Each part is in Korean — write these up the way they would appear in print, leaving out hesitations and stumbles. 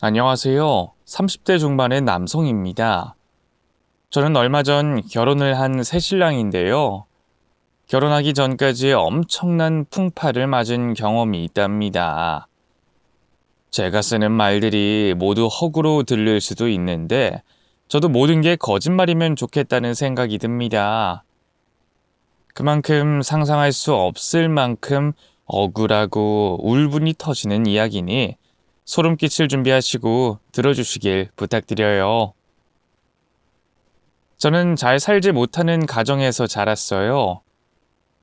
안녕하세요. 30대 중반의 남성입니다. 저는 얼마 전 결혼을 한 새신랑인데요. 결혼하기 전까지 엄청난 풍파를 맞은 경험이 있답니다. 제가 쓰는 말들이 모두 허구로 들릴 수도 있는데, 저도 모든 게 거짓말이면 좋겠다는 생각이 듭니다. 그만큼 상상할 수 없을 만큼 억울하고 울분이 터지는 이야기니 소름 끼칠 준비하시고 들어주시길 부탁드려요. 저는 잘 살지 못하는 가정에서 자랐어요.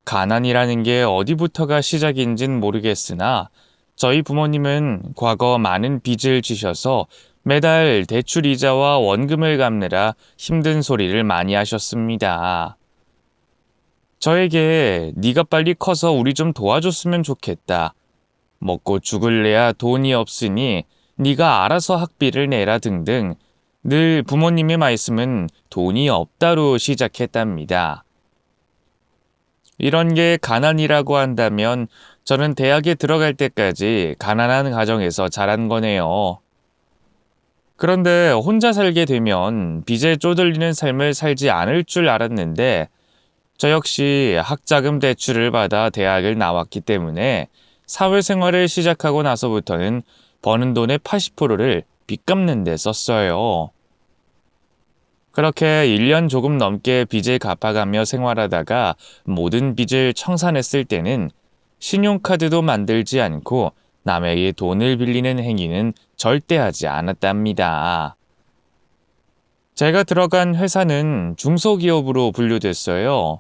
가난이라는 게 어디부터가 시작인진 모르겠으나 저희 부모님은 과거 많은 빚을 지셔서 매달 대출 이자와 원금을 갚느라 힘든 소리를 많이 하셨습니다. 저에게 네가 빨리 커서 우리 좀 도와줬으면 좋겠다. 먹고 죽을래야 돈이 없으니 네가 알아서 학비를 내라 등등 늘 부모님의 말씀은 돈이 없다로 시작했답니다. 이런 게 가난이라고 한다면 저는 대학에 들어갈 때까지 가난한 가정에서 자란 거네요. 그런데 혼자 살게 되면 빚에 쪼들리는 삶을 살지 않을 줄 알았는데 저 역시 학자금 대출을 받아 대학을 나왔기 때문에 사회생활을 시작하고 나서부터는 버는 돈의 80%를 빚 갚는 데 썼어요. 그렇게 1년 조금 넘게 빚을 갚아가며 생활하다가 모든 빚을 청산했을 때는 신용카드도 만들지 않고 남에게 돈을 빌리는 행위는 절대 하지 않았답니다. 제가 들어간 회사는 중소기업으로 분류됐어요.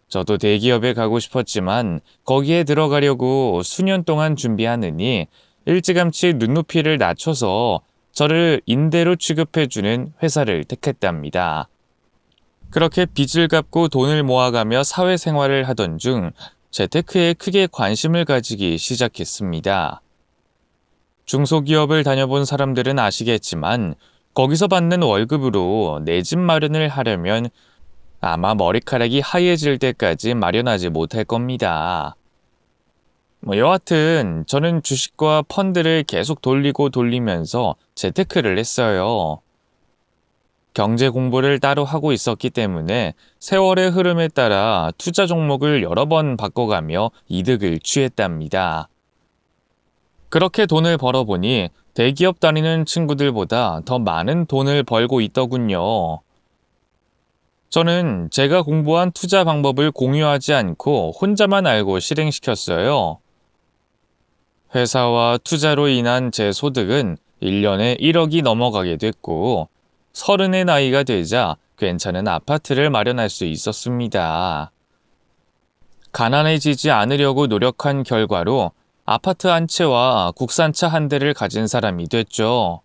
저도 대기업에 가고 싶었지만 거기에 들어가려고 수년 동안 준비하느니 일찌감치 눈높이를 낮춰서 저를 인대로 취급해주는 회사를 택했답니다. 그렇게 빚을 갚고 돈을 모아가며 사회생활을 하던 중 재테크에 크게 관심을 가지기 시작했습니다. 중소기업을 다녀본 사람들은 아시겠지만 거기서 받는 월급으로 내 집 마련을 하려면 아마 머리카락이 하얘질 때까지 마련하지 못할 겁니다. 여하튼 저는 주식과 펀드를 계속 돌리고 돌리면서 재테크를 했어요. 경제 공부를 따로 하고 있었기 때문에 세월의 흐름에 따라 투자 종목을 여러 번 바꿔가며 이득을 취했답니다. 그렇게 돈을 벌어보니 대기업 다니는 친구들보다 더 많은 돈을 벌고 있더군요. 저는 제가 공부한 투자 방법을 공유하지 않고 혼자만 알고 실행시켰어요. 회사와 투자로 인한 제 소득은 1년에 1억이 넘어가게 됐고, 30의 나이가 되자 괜찮은 아파트를 마련할 수 있었습니다. 가난해지지 않으려고 노력한 결과로 아파트 한 채와 국산차 한 대를 가진 사람이 됐죠.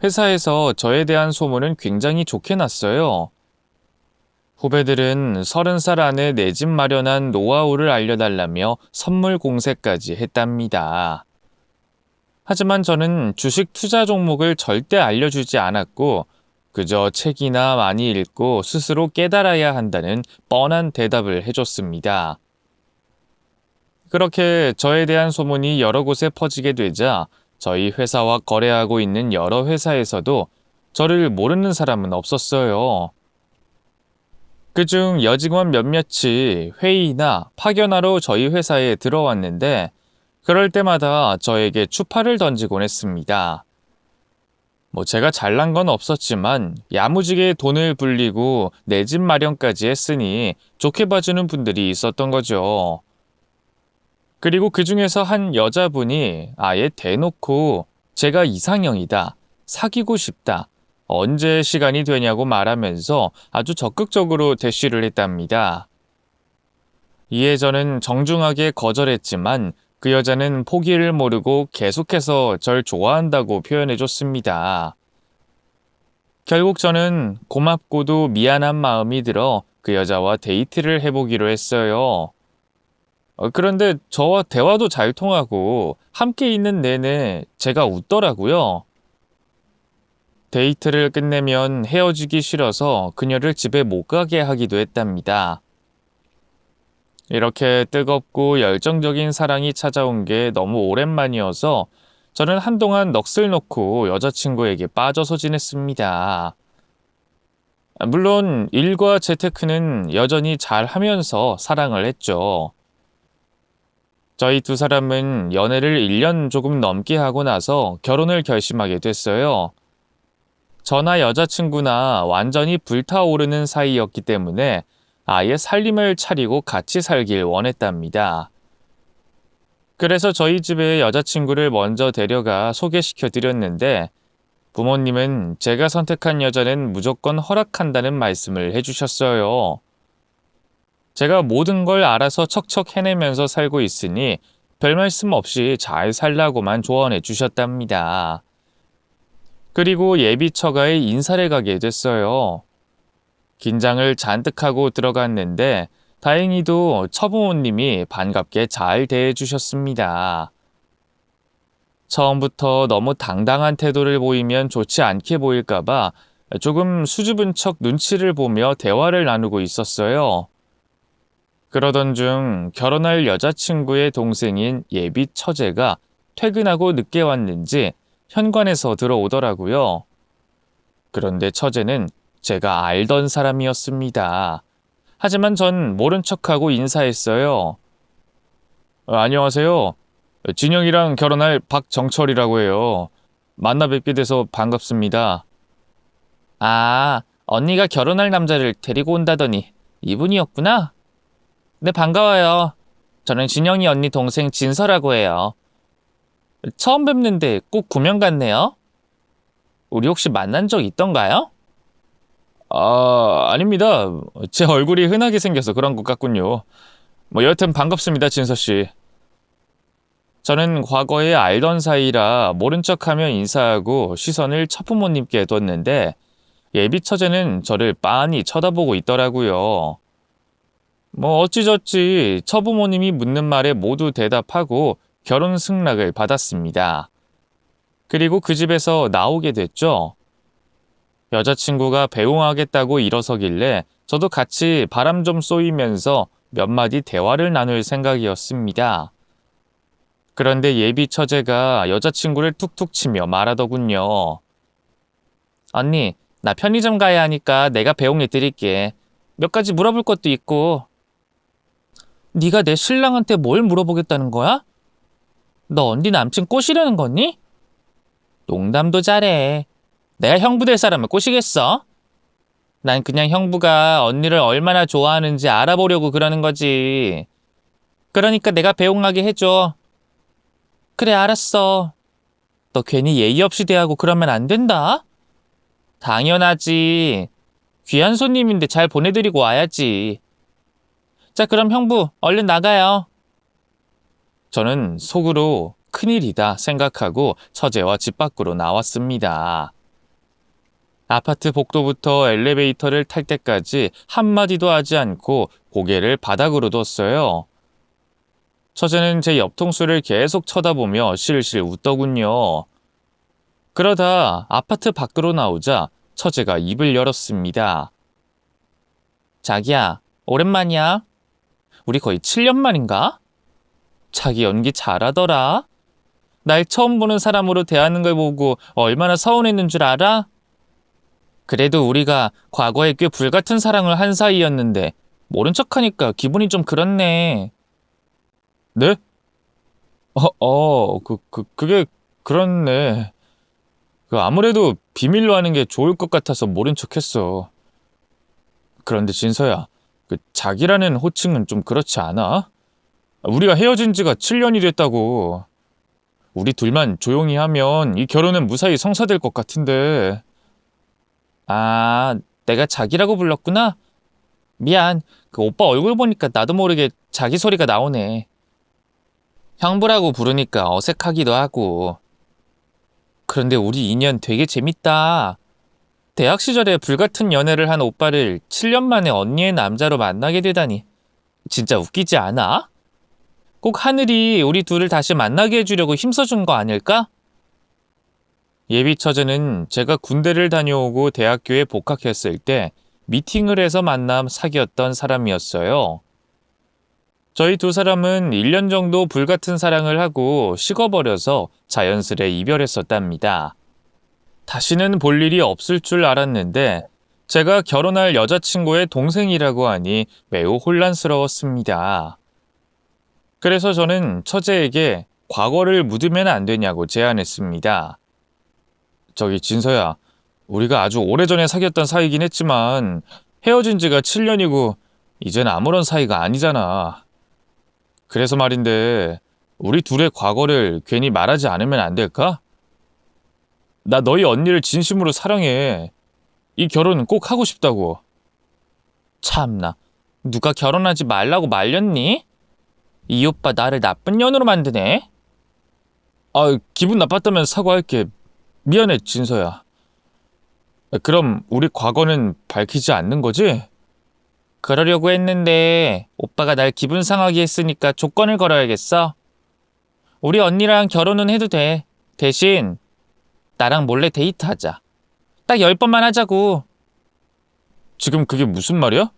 회사에서 저에 대한 소문은 굉장히 좋게 났어요. 후배들은 30살 안에 내 집 마련한 노하우를 알려달라며 선물 공세까지 했답니다. 하지만 저는 주식 투자 종목을 절대 알려주지 않았고 그저 책이나 많이 읽고 스스로 깨달아야 한다는 뻔한 대답을 해줬습니다. 그렇게 저에 대한 소문이 여러 곳에 퍼지게 되자 저희 회사와 거래하고 있는 여러 회사에서도 저를 모르는 사람은 없었어요. 그중 여직원 몇몇이 회의나 파견하러 저희 회사에 들어왔는데 그럴 때마다 저에게 추파를 던지곤 했습니다. 제가 잘난 건 없었지만 야무지게 돈을 불리고 내 집 마련까지 했으니 좋게 봐주는 분들이 있었던 거죠. 그리고 그 중에서 한 여자분이 아예 대놓고 제가 이상형이다, 사귀고 싶다, 언제 시간이 되냐고 말하면서 아주 적극적으로 대시를 했답니다. 이에 저는 정중하게 거절했지만 그 여자는 포기를 모르고 계속해서 절 좋아한다고 표현해줬습니다. 결국 저는 고맙고도 미안한 마음이 들어 그 여자와 데이트를 해보기로 했어요. 그런데 저와 대화도 잘 통하고 함께 있는 내내 제가 웃더라고요. 데이트를 끝내면 헤어지기 싫어서 그녀를 집에 못 가게 하기도 했답니다. 이렇게 뜨겁고 열정적인 사랑이 찾아온 게 너무 오랜만이어서 저는 한동안 넋을 놓고 여자친구에게 빠져서 지냈습니다. 물론 일과 재테크는 여전히 잘 하면서 사랑을 했죠. 저희 두 사람은 연애를 1년 조금 넘게 하고 나서 결혼을 결심하게 됐어요. 저나 여자친구나 완전히 불타오르는 사이였기 때문에 아예 살림을 차리고 같이 살길 원했답니다. 그래서 저희 집에 여자친구를 먼저 데려가 소개시켜 드렸는데 부모님은 제가 선택한 여자는 무조건 허락한다는 말씀을 해주셨어요. 제가 모든 걸 알아서 척척 해내면서 살고 있으니 별 말씀 없이 잘 살라고만 조언해 주셨답니다. 그리고 예비 처가에 인사를 가게 됐어요. 긴장을 잔뜩 하고 들어갔는데 다행히도 처부모님이 반갑게 잘 대해 주셨습니다. 처음부터 너무 당당한 태도를 보이면 좋지 않게 보일까봐 조금 수줍은 척 눈치를 보며 대화를 나누고 있었어요. 그러던 중 결혼할 여자친구의 동생인 예비 처제가 퇴근하고 늦게 왔는지 현관에서 들어오더라고요. 그런데 처제는 제가 알던 사람이었습니다. 하지만 전 모른 척하고 인사했어요. 안녕하세요. 진영이랑 결혼할 박정철이라고 해요. 만나 뵙게 돼서 반갑습니다. 아, 언니가 결혼할 남자를 데리고 온다더니 이분이었구나? 네, 반가워요. 저는 진영이 언니 동생 진서라고 해요. 처음 뵙는데 꼭 구명 같네요. 우리 혹시 만난 적 있던가요? 아닙니다. 제 얼굴이 흔하게 생겨서 그런 것 같군요. 뭐 여하튼 반갑습니다, 진서 씨. 저는 과거에 알던 사이라 모른 척하며 인사하고 시선을 처부모님께 뒀는데 예비 처제는 저를 빤히 쳐다보고 있더라고요. 뭐 어찌저찌 처부모님이 묻는 말에 모두 대답하고 결혼 승낙을 받았습니다. 그리고 그 집에서 나오게 됐죠. 여자친구가 배웅하겠다고 일어서길래 저도 같이 바람 좀 쏘이면서 몇 마디 대화를 나눌 생각이었습니다. 그런데 예비 처제가 여자친구를 툭툭 치며 말하더군요. 언니, 나 편의점 가야 하니까 내가 배웅해 드릴게. 몇 가지 물어볼 것도 있고. 네가 내 신랑한테 뭘 물어보겠다는 거야? 너 언니 남친 꼬시려는 거니? 농담도 잘해. 내가 형부 될 사람을 꼬시겠어? 난 그냥 형부가 언니를 얼마나 좋아하는지 알아보려고 그러는 거지. 그러니까 내가 배웅하게 해줘. 그래, 알았어. 너 괜히 예의 없이 대하고 그러면 안 된다. 당연하지. 귀한 손님인데 잘 보내드리고 와야지. 자, 그럼 형부, 얼른 나가요. 저는 속으로 큰일이다 생각하고 처제와 집 밖으로 나왔습니다. 아파트 복도부터 엘리베이터를 탈 때까지 한마디도 하지 않고 고개를 바닥으로 뒀어요. 처제는 제 옆통수를 계속 쳐다보며 실실 웃더군요. 그러다 아파트 밖으로 나오자 처제가 입을 열었습니다. 자기야, 오랜만이야. 우리 거의 7년 만인가? 자기 연기 잘하더라. 날 처음 보는 사람으로 대하는 걸 보고 얼마나 서운했는 줄 알아? 그래도 우리가 과거에 꽤 불같은 사랑을 한 사이였는데 모른 척하니까 기분이 좀 그렇네. 네? 그게 그렇네. 아무래도 비밀로 하는 게 좋을 것 같아서 모른 척했어. 그런데 진서야, 자기라는 호칭은 좀 그렇지 않아? 우리가 헤어진 지가 7년이 됐다고. 우리 둘만 조용히 하면 이 결혼은 무사히 성사될 것 같은데. 아, 내가 자기라고 불렀구나? 미안. 오빠 얼굴 보니까 나도 모르게 자기 소리가 나오네. 형부라고 부르니까 어색하기도 하고. 그런데 우리 인연 되게 재밌다. 대학 시절에 불같은 연애를 한 오빠를 7년 만에 언니의 남자로 만나게 되다니. 진짜 웃기지 않아? 꼭 하늘이 우리 둘을 다시 만나게 해주려고 힘써준 거 아닐까? 예비 처제는 제가 군대를 다녀오고 대학교에 복학했을 때 미팅을 해서 만남 사귀었던 사람이었어요. 저희 두 사람은 1년 정도 불같은 사랑을 하고 식어버려서 자연스레 이별했었답니다. 다시는 볼 일이 없을 줄 알았는데 제가 결혼할 여자친구의 동생이라고 하니 매우 혼란스러웠습니다. 그래서 저는 처제에게 과거를 묻으면 안 되냐고 제안했습니다. 저기 진서야, 우리가 아주 오래전에 사귀었던 사이긴 했지만 헤어진 지가 7년이고 이젠 아무런 사이가 아니잖아. 그래서 말인데 우리 둘의 과거를 괜히 말하지 않으면 안 될까? 나 너희 언니를 진심으로 사랑해. 이 결혼은 꼭 하고 싶다고. 참나, 누가 결혼하지 말라고 말렸니? 이 오빠 나를 나쁜 년으로 만드네. 아, 기분 나빴다면 사과할게. 미안해, 진서야. 그럼 우리 과거는 밝히지 않는 거지? 그러려고 했는데 오빠가 날 기분 상하게 했으니까 조건을 걸어야겠어. 우리 언니랑 결혼은 해도 돼. 대신 나랑 몰래 데이트하자. 딱 10번만 하자고. 지금 그게 무슨 말이야?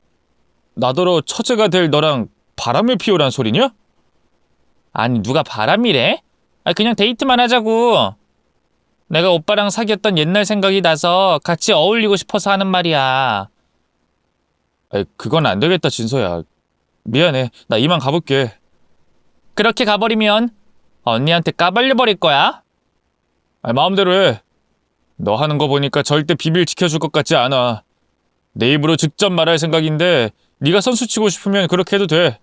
나더러 처제가 될 너랑 바람을 피우란 소리냐? 아니, 누가 바람이래? 그냥 데이트만 하자고. 내가 오빠랑 사귀었던 옛날 생각이 나서 같이 어울리고 싶어서 하는 말이야. 그건 안 되겠다, 진서야. 미안해. 나 이만 가볼게. 그렇게 가버리면 언니한테 까발려 버릴 거야? 마음대로 해. 너 하는 거 보니까 절대 비밀 지켜줄 것 같지 않아. 내 입으로 직접 말할 생각인데 네가 선수 치고 싶으면 그렇게 해도 돼.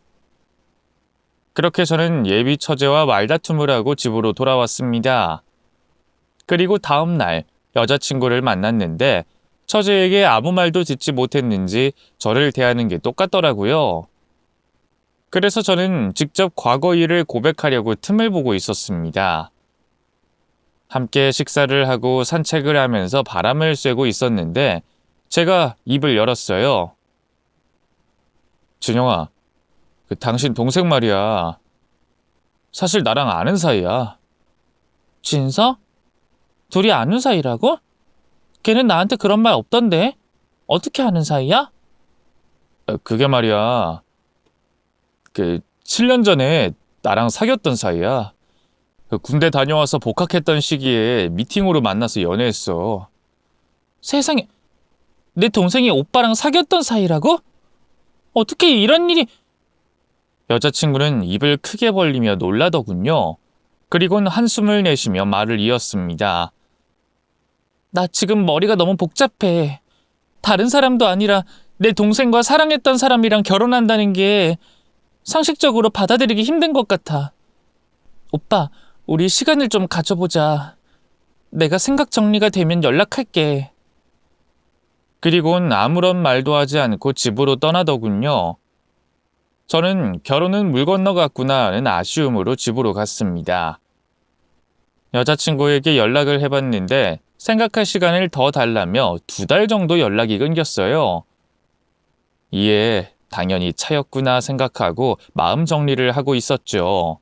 그렇게 저는 예비 처제와 말다툼을 하고 집으로 돌아왔습니다. 그리고 다음 날 여자친구를 만났는데 처제에게 아무 말도 듣지 못했는지 저를 대하는 게 똑같더라고요. 그래서 저는 직접 과거 일을 고백하려고 틈을 보고 있었습니다. 함께 식사를 하고 산책을 하면서 바람을 쐬고 있었는데 제가 입을 열었어요. 진영아, 당신 동생 말이야. 사실 나랑 아는 사이야. 진서? 둘이 아는 사이라고? 걔는 나한테 그런 말 없던데. 어떻게 아는 사이야? 그게 말이야. 7년 전에 나랑 사귀었던 사이야. 군대 다녀와서 복학했던 시기에 미팅으로 만나서 연애했어. 세상에, 내 동생이 오빠랑 사귀었던 사이라고? 어떻게 이런 일이... 여자친구는 입을 크게 벌리며 놀라더군요. 그리곤 한숨을 내쉬며 말을 이었습니다. 나 지금 머리가 너무 복잡해. 다른 사람도 아니라 내 동생과 사랑했던 사람이랑 결혼한다는 게 상식적으로 받아들이기 힘든 것 같아. 오빠, 우리 시간을 좀 가져보자. 내가 생각 정리가 되면 연락할게. 그리곤 아무런 말도 하지 않고 집으로 떠나더군요. 저는 결혼은 물 건너갔구나 하는 아쉬움으로 집으로 갔습니다. 여자친구에게 연락을 해봤는데 생각할 시간을 더 달라며 2달 정도 연락이 끊겼어요. 이에 당연히 차였구나 생각하고 마음 정리를 하고 있었죠.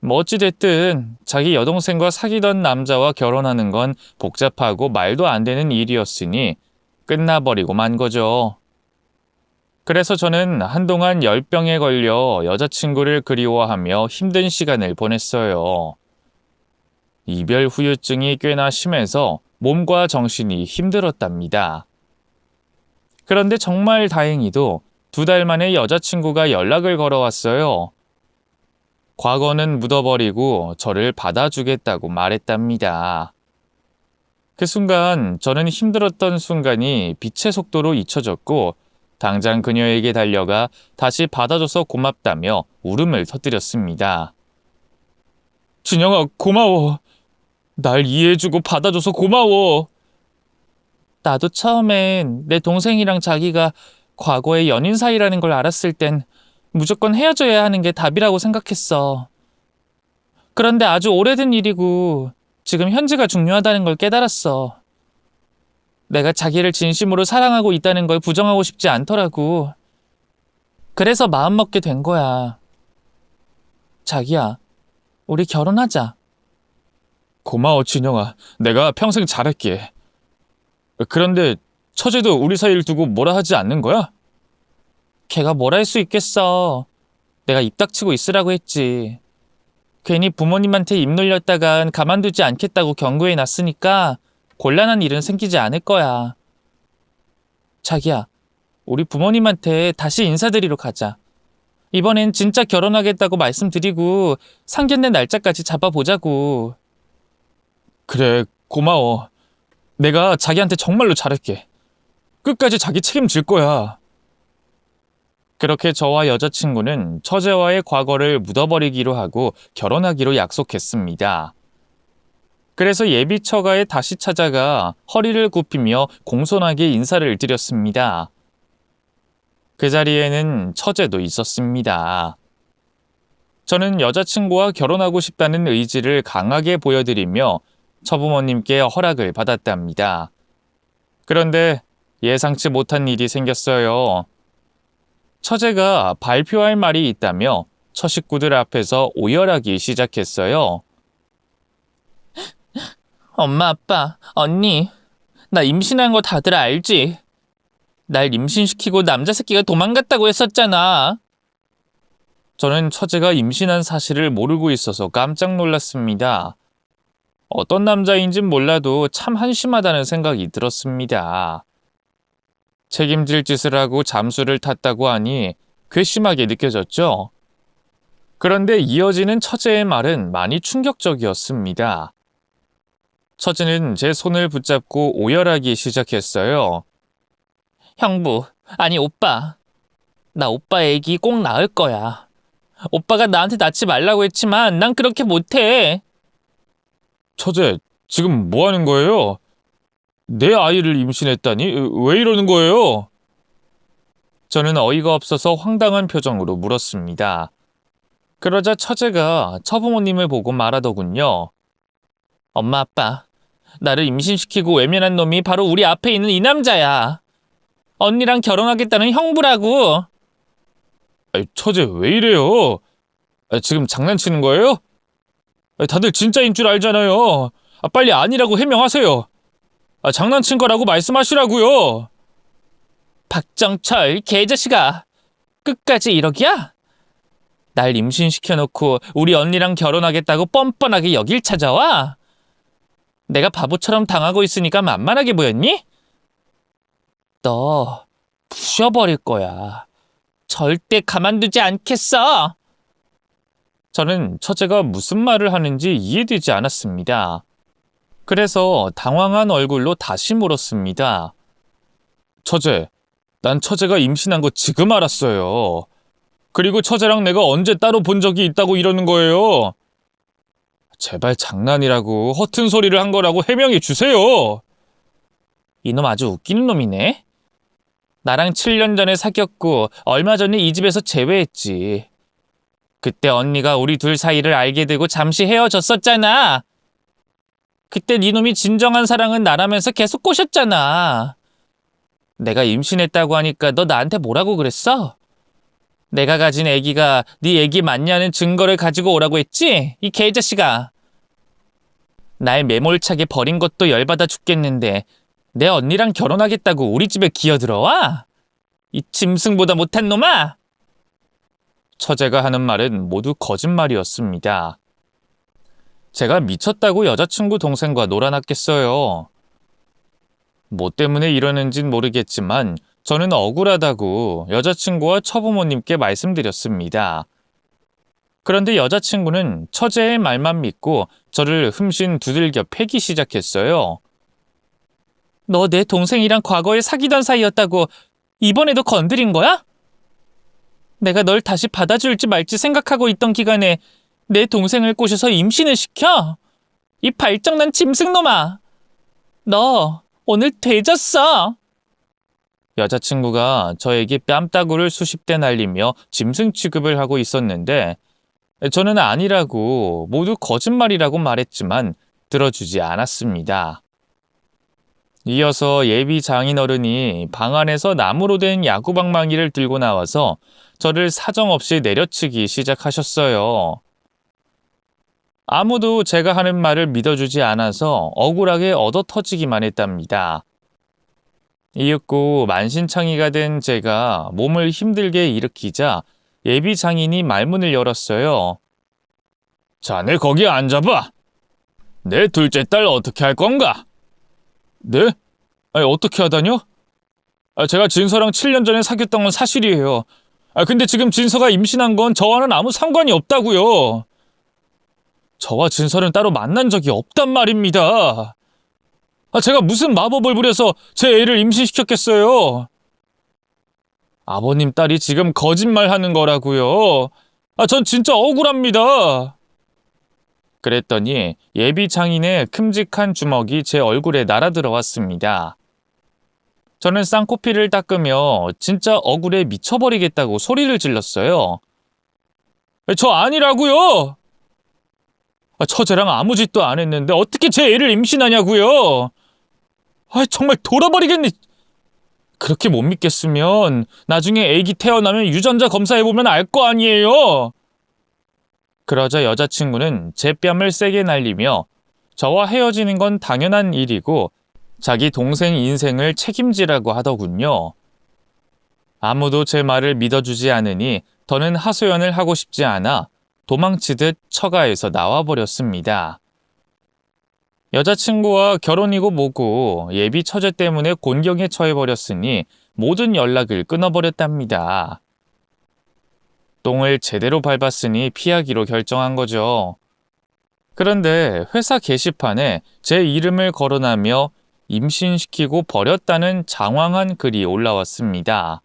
어찌됐든 자기 여동생과 사귀던 남자와 결혼하는 건 복잡하고 말도 안 되는 일이었으니 끝나버리고 만 거죠. 그래서 저는 한동안 열병에 걸려 여자친구를 그리워하며 힘든 시간을 보냈어요. 이별 후유증이 꽤나 심해서 몸과 정신이 힘들었답니다. 그런데 정말 다행히도 2달 만에 여자친구가 연락을 걸어왔어요. 과거는 묻어버리고 저를 받아주겠다고 말했답니다. 그 순간 저는 힘들었던 순간이 빛의 속도로 잊혀졌고 당장 그녀에게 달려가 다시 받아줘서 고맙다며 울음을 터뜨렸습니다. 진영아, 고마워. 날 이해해주고 받아줘서 고마워. 나도 처음엔 내 동생이랑 자기가 과거의 연인 사이라는 걸 알았을 땐 무조건 헤어져야 하는 게 답이라고 생각했어. 그런데 아주 오래된 일이고 지금 현재가 중요하다는 걸 깨달았어. 내가 자기를 진심으로 사랑하고 있다는 걸 부정하고 싶지 않더라고. 그래서 마음먹게 된 거야. 자기야, 우리 결혼하자. 고마워, 진영아. 내가 평생 잘할게. 그런데 처제도 우리 사이를 두고 뭐라 하지 않는 거야? 걔가 뭘 할 수 있겠어. 내가 입 닥치고 있으라고 했지. 괜히 부모님한테 입 놀렸다간 가만두지 않겠다고 경고해 놨으니까 곤란한 일은 생기지 않을 거야. 자기야, 우리 부모님한테 다시 인사드리러 가자. 이번엔 진짜 결혼하겠다고 말씀드리고 상견례 날짜까지 잡아보자고. 그래, 고마워. 내가 자기한테 정말로 잘할게. 끝까지 자기 책임질 거야. 그렇게 저와 여자친구는 처제와의 과거를 묻어버리기로 하고 결혼하기로 약속했습니다. 그래서 예비 처가에 다시 찾아가 허리를 굽히며 공손하게 인사를 드렸습니다. 그 자리에는 처제도 있었습니다. 저는 여자친구와 결혼하고 싶다는 의지를 강하게 보여드리며 처부모님께 허락을 받았답니다. 그런데 예상치 못한 일이 생겼어요. 처제가 발표할 말이 있다며 처식구들 앞에서 오열하기 시작했어요. 엄마, 아빠, 언니, 나 임신한 거 다들 알지? 날 임신시키고 남자 새끼가 도망갔다고 했었잖아. 저는 처제가 임신한 사실을 모르고 있어서 깜짝 놀랐습니다. 어떤 남자인진 몰라도 참 한심하다는 생각이 들었습니다. 책임질 짓을 하고 잠수를 탔다고 하니 괘씸하게 느껴졌죠. 그런데 이어지는 처제의 말은 많이 충격적이었습니다. 처제는 제 손을 붙잡고 오열하기 시작했어요. 형부, 아니 오빠. 나 오빠 애기 꼭 낳을 거야. 오빠가 나한테 낳지 말라고 했지만 난 그렇게 못해. 처제, 지금 뭐 하는 거예요? 내 아이를 임신했다니? 왜 이러는 거예요? 저는 어이가 없어서 황당한 표정으로 물었습니다. 그러자 처제가 처부모님을 보고 말하더군요. 엄마, 아빠, 나를 임신시키고 외면한 놈이 바로 우리 앞에 있는 이 남자야. 언니랑 결혼하겠다는 형부라고. 처제 왜 이래요? 지금 장난치는 거예요? 다들 진짜인 줄 알잖아요. 빨리 아니라고 해명하세요. 장난친 거라고 말씀하시라고요. 박정철, 개자식아. 끝까지 이러기야? 날 임신시켜놓고 우리 언니랑 결혼하겠다고 뻔뻔하게 여길 찾아와? 내가 바보처럼 당하고 있으니까 만만하게 보였니? 너 부셔버릴 거야. 절대 가만두지 않겠어. 저는 처제가 무슨 말을 하는지 이해되지 않았습니다. 그래서 당황한 얼굴로 다시 물었습니다. 처제, 난 처제가 임신한 거 지금 알았어요. 그리고 처제랑 내가 언제 따로 본 적이 있다고 이러는 거예요. 제발 장난이라고 허튼 소리를 한 거라고 해명해 주세요. 이놈 아주 웃기는 놈이네. 나랑 7년 전에 사귀었고 얼마 전에 이 집에서 재회했지. 그때 언니가 우리 둘 사이를 알게 되고 잠시 헤어졌었잖아. 그때 니놈이 진정한 사랑은 나라면서 계속 꼬셨잖아. 내가 임신했다고 하니까 너 나한테 뭐라고 그랬어? 내가 가진 애기가 네 애기 맞냐는 증거를 가지고 오라고 했지? 이 개자식아. 날 매몰차게 버린 것도 열받아 죽겠는데 내 언니랑 결혼하겠다고 우리 집에 기어들어와? 이 짐승보다 못한 놈아! 처제가 하는 말은 모두 거짓말이었습니다. 제가 미쳤다고 여자친구 동생과 놀아놨겠어요. 뭐 때문에 이러는진 모르겠지만 저는 억울하다고 여자친구와 처부모님께 말씀드렸습니다. 그런데 여자친구는 처제의 말만 믿고 저를 흠씬 두들겨 패기 시작했어요. 너 내 동생이랑 과거에 사귀던 사이였다고 이번에도 건드린 거야? 내가 널 다시 받아줄지 말지 생각하고 있던 기간에 내 동생을 꼬셔서 임신을 시켜? 이 발정난 짐승놈아! 너 오늘 되졌어! 여자친구가 저에게 뺨따구를 수십 대 날리며 짐승 취급을 하고 있었는데 저는 아니라고 모두 거짓말이라고 말했지만 들어주지 않았습니다. 이어서 예비 장인어른이 방 안에서 나무로 된 야구방망이를 들고 나와서 저를 사정없이 내려치기 시작하셨어요. 아무도 제가 하는 말을 믿어주지 않아서 억울하게 얻어터지기만 했답니다. 이윽고 만신창이가 된 제가 몸을 힘들게 일으키자 예비 장인이 말문을 열었어요. 자네 거기 앉아봐. 내 둘째 딸 어떻게 할 건가? 네? 아니, 어떻게 하다뇨? 제가 진서랑 7년 전에 사귀었던 건 사실이에요. 근데 지금 진서가 임신한 건 저와는 아무 상관이 없다고요. 저와 진서는 따로 만난 적이 없단 말입니다. 제가 무슨 마법을 부려서 제 애를 임신시켰겠어요? 아버님 딸이 지금 거짓말하는 거라고요. 전 진짜 억울합니다. 그랬더니 예비 장인의 큼직한 주먹이 제 얼굴에 날아들어왔습니다. 저는 쌍코피를 닦으며 진짜 억울해 미쳐버리겠다고 소리를 질렀어요. 저 아니라고요! 처제랑 아무 짓도 안 했는데 어떻게 제 애를 임신하냐고요! 정말 돌아버리겠네! 그렇게 못 믿겠으면 나중에 애기 태어나면 유전자 검사해보면 알 거 아니에요! 그러자 여자친구는 제 뺨을 세게 날리며 저와 헤어지는 건 당연한 일이고 자기 동생 인생을 책임지라고 하더군요. 아무도 제 말을 믿어주지 않으니 더는 하소연을 하고 싶지 않아 도망치듯 처가에서 나와버렸습니다. 여자친구와 결혼이고 뭐고 예비 처제 때문에 곤경에 처해버렸으니 모든 연락을 끊어버렸답니다. 똥을 제대로 밟았으니 피하기로 결정한 거죠. 그런데 회사 게시판에 제 이름을 거론하며 임신시키고 버렸다는 장황한 글이 올라왔습니다.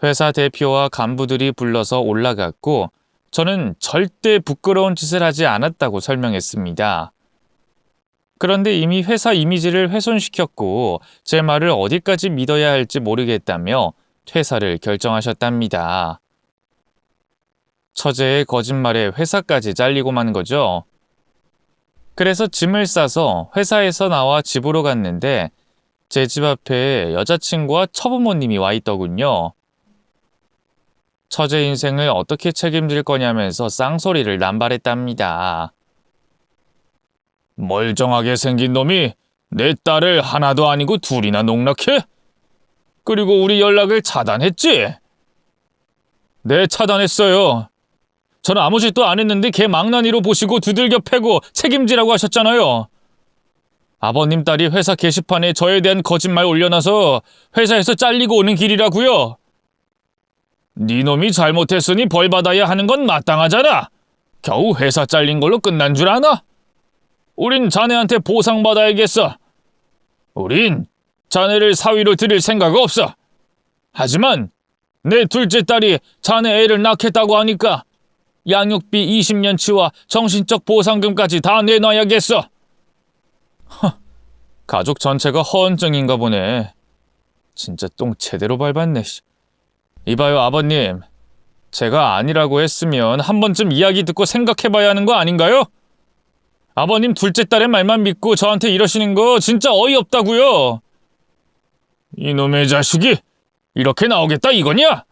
회사 대표와 간부들이 불러서 올라갔고 저는 절대 부끄러운 짓을 하지 않았다고 설명했습니다. 그런데 이미 회사 이미지를 훼손시켰고 제 말을 어디까지 믿어야 할지 모르겠다며 퇴사를 결정하셨답니다. 처제의 거짓말에 회사까지 잘리고 만 거죠. 그래서 짐을 싸서 회사에서 나와 집으로 갔는데 제 집 앞에 여자친구와 처부모님이 와 있더군요. 처제 인생을 어떻게 책임질 거냐면서 쌍소리를 남발했답니다. 멀쩡하게 생긴 놈이 내 딸을 하나도 아니고 둘이나 농락해? 그리고 우리 연락을 차단했지? 네, 차단했어요. 저는 아무 짓도 안 했는데 걔 망나니로 보시고 두들겨 패고 책임지라고 하셨잖아요. 아버님 딸이 회사 게시판에 저에 대한 거짓말 올려놔서 회사에서 잘리고 오는 길이라고요. 네 놈이 잘못했으니 벌 받아야 하는 건 마땅하잖아. 겨우 회사 잘린 걸로 끝난 줄 아나? 우린 자네한테 보상받아야겠어. 우린 자네를 사위로 들일 생각 없어. 하지만 내 둘째 딸이 자네 애를 낳겠다고 하니까 양육비 20년치와 정신적 보상금까지 다 내놔야겠어. 가족 전체가 허언증인가 보네. 진짜 똥 제대로 밟았네. 이봐요, 아버님. 제가 아니라고 했으면 한 번쯤 이야기 듣고 생각해봐야 하는 거 아닌가요? 아버님 둘째 딸의 말만 믿고 저한테 이러시는 거 진짜 어이없다고요. 이놈의 자식이 이렇게 나오겠다 이거냐?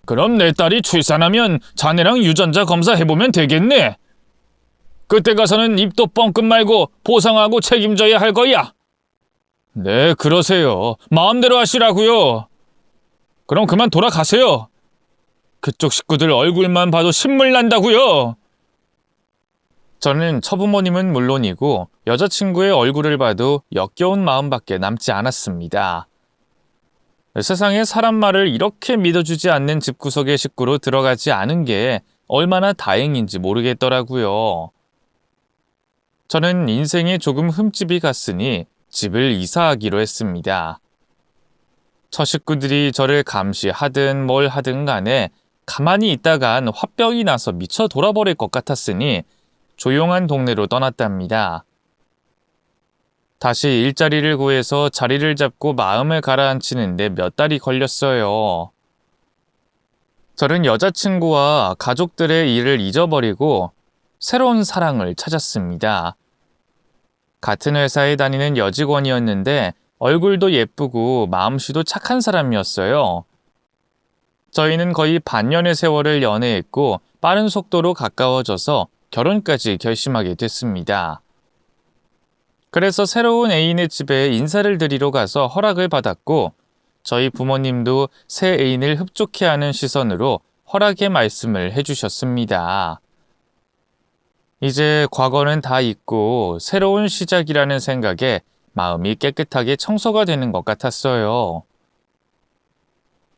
그럼 내 딸이 출산하면 자네랑 유전자 검사해보면 되겠네. 그때 가서는 입도 뻥끗 말고 보상하고 책임져야 할 거야. 네, 그러세요. 마음대로 하시라고요. 그럼 그만 돌아가세요. 그쪽 식구들 얼굴만 봐도 신물 난다고요. 저는 처부모님은 물론이고 여자친구의 얼굴을 봐도 역겨운 마음밖에 남지 않았습니다. 세상에 사람 말을 이렇게 믿어주지 않는 집구석의 식구로 들어가지 않은 게 얼마나 다행인지 모르겠더라고요. 저는 인생에 조금 흠집이 갔으니 집을 이사하기로 했습니다. 처식구들이 저를 감시하든 뭘 하든 간에 가만히 있다간 화병이 나서 미쳐 돌아버릴 것 같았으니 조용한 동네로 떠났답니다. 다시 일자리를 구해서 자리를 잡고 마음을 가라앉히는데 몇 달이 걸렸어요. 저는 여자친구와 가족들의 일을 잊어버리고 새로운 사랑을 찾았습니다. 같은 회사에 다니는 여직원이었는데 얼굴도 예쁘고 마음씨도 착한 사람이었어요. 저희는 거의 반년의 세월을 연애했고 빠른 속도로 가까워져서 결혼까지 결심하게 됐습니다. 그래서 새로운 애인의 집에 인사를 드리러 가서 허락을 받았고 저희 부모님도 새 애인을 흡족해하는 시선으로 허락의 말씀을 해주셨습니다. 이제 과거는 다 잊고 새로운 시작이라는 생각에 마음이 깨끗하게 청소가 되는 것 같았어요.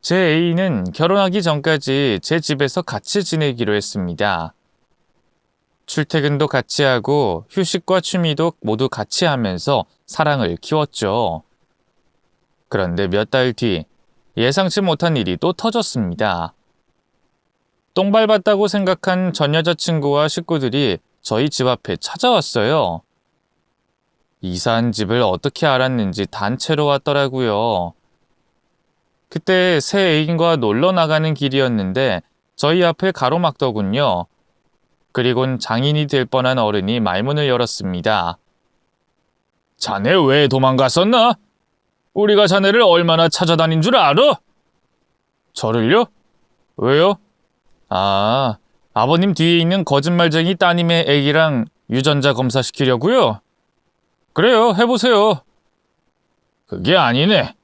제 애인은 결혼하기 전까지 제 집에서 같이 지내기로 했습니다. 출퇴근도 같이 하고 휴식과 취미도 모두 같이 하면서 사랑을 키웠죠. 그런데 몇 달 뒤 예상치 못한 일이 또 터졌습니다. 똥 밟았다고 생각한 전 여자친구와 식구들이 저희 집 앞에 찾아왔어요. 이사한 집을 어떻게 알았는지 단체로 왔더라고요. 그때 새 애인과 놀러 나가는 길이었는데 저희 앞을 가로막더군요. 그리곤 장인이 될 뻔한 어른이 말문을 열었습니다. 자네 왜 도망갔었나? 우리가 자네를 얼마나 찾아다닌 줄 알아? 저를요? 왜요? 아버님 뒤에 있는 거짓말쟁이 따님의 애기랑 유전자 검사시키려고요? 그래요, 해보세요. 그게 아니네.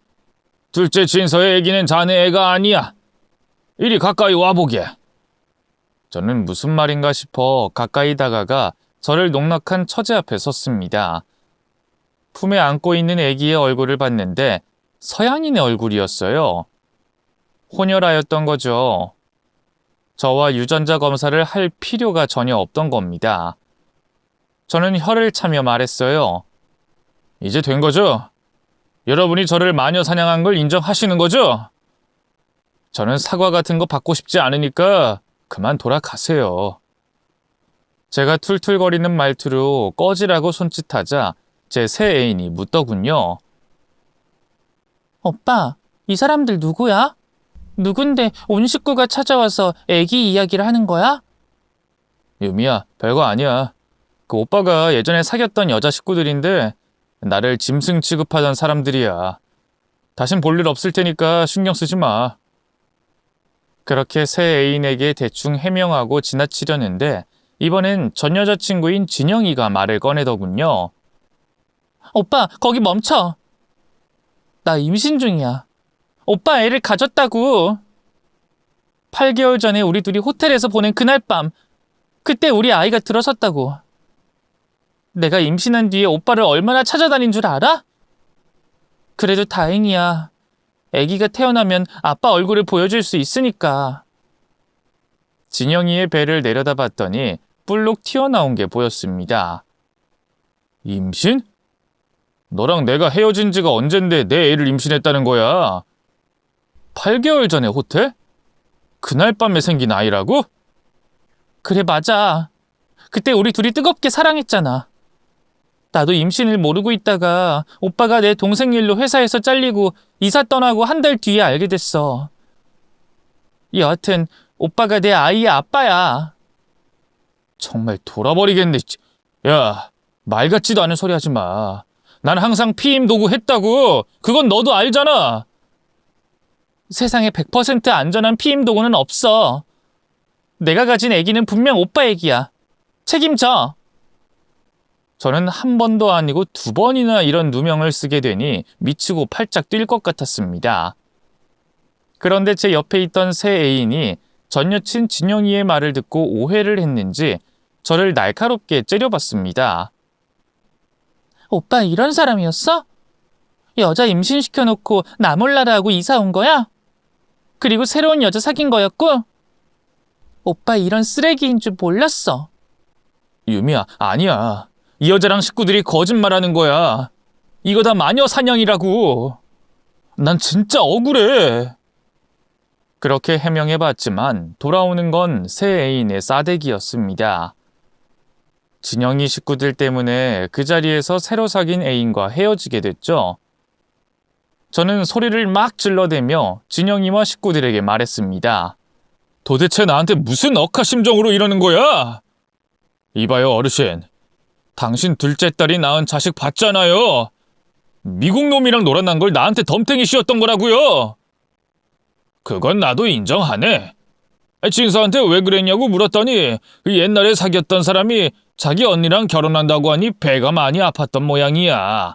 둘째 진서의 애기는 자네 애가 아니야. 이리 가까이 와보게. 저는 무슨 말인가 싶어 가까이 다가가 저를 농락한 처제 앞에 섰습니다. 품에 안고 있는 애기의 얼굴을 봤는데 서양인의 얼굴이었어요. 혼혈아였던 거죠. 저와 유전자 검사를 할 필요가 전혀 없던 겁니다. 저는 혀를 차며 말했어요. 이제 된 거죠? 여러분이 저를 마녀 사냥한 걸 인정하시는 거죠? 저는 사과 같은 거 받고 싶지 않으니까 그만 돌아가세요. 제가 툴툴거리는 말투로 꺼지라고 손짓하자 제 새 애인이 묻더군요. 오빠, 이 사람들 누구야? 누군데 온 식구가 찾아와서 애기 이야기를 하는 거야? 유미야, 별거 아니야. 그 오빠가 예전에 사귀었던 여자 식구들인데 나를 짐승 취급하던 사람들이야. 다신 볼 일 없을 테니까 신경 쓰지 마. 그렇게 새 애인에게 대충 해명하고 지나치려는데 이번엔 전 여자친구인 진영이가 말을 꺼내더군요. 오빠, 거기 멈춰. 나 임신 중이야. 오빠 애를 가졌다고. 8개월 전에 우리 둘이 호텔에서 보낸 그날 밤, 그때 우리 아이가 들어섰다고. 내가 임신한 뒤에 오빠를 얼마나 찾아다닌 줄 알아? 그래도 다행이야. 아기가 태어나면 아빠 얼굴을 보여줄 수 있으니까. 진영이의 배를 내려다봤더니 불룩 튀어나온 게 보였습니다. 임신? 너랑 내가 헤어진 지가 언젠데 내 애를 임신했다는 거야? 8개월 전에 호텔? 그날 밤에 생긴 아이라고? 그래, 맞아. 그때 우리 둘이 뜨겁게 사랑했잖아. 나도 임신을 모르고 있다가 오빠가 내 동생 일로 회사에서 잘리고 이사 떠나고 한 달 뒤에 알게 됐어. 여하튼 오빠가 내 아이의 아빠야. 정말 돌아버리겠네. 야, 말 같지도 않은 소리 하지 마. 난 항상 피임 도구 했다고. 그건 너도 알잖아. 세상에 100% 안전한 피임 도구는 없어. 내가 가진 아기는 분명 오빠 아기야. 책임져. 저는 한 번도 아니고 2번이나 이런 누명을 쓰게 되니 미치고 팔짝 뛸 것 같았습니다. 그런데 제 옆에 있던 새 애인이 전 여친 진영이의 말을 듣고 오해를 했는지 저를 날카롭게 째려봤습니다. 오빠 이런 사람이었어? 여자 임신시켜놓고 나 몰라라 하고 이사 온 거야? 그리고 새로운 여자 사귄 거였고? 오빠 이런 쓰레기인 줄 몰랐어. 유미야, 아니야. 이 여자랑 식구들이 거짓말하는 거야. 이거 다 마녀 사냥이라고. 난 진짜 억울해. 그렇게 해명해봤지만 돌아오는 건 새 애인의 싸대기였습니다. 진영이 식구들 때문에 그 자리에서 새로 사귄 애인과 헤어지게 됐죠. 저는 소리를 막 질러대며 진영이와 식구들에게 말했습니다. 도대체 나한테 무슨 억하심정으로 이러는 거야? 이봐요, 어르신. 당신 둘째 딸이 낳은 자식 봤잖아요. 미국 놈이랑 놀아난 걸 나한테 덤탱이 씌웠던 거라고요. 그건 나도 인정하네. 진서한테 왜 그랬냐고 물었더니 옛날에 사귀었던 사람이 자기 언니랑 결혼한다고 하니 배가 많이 아팠던 모양이야.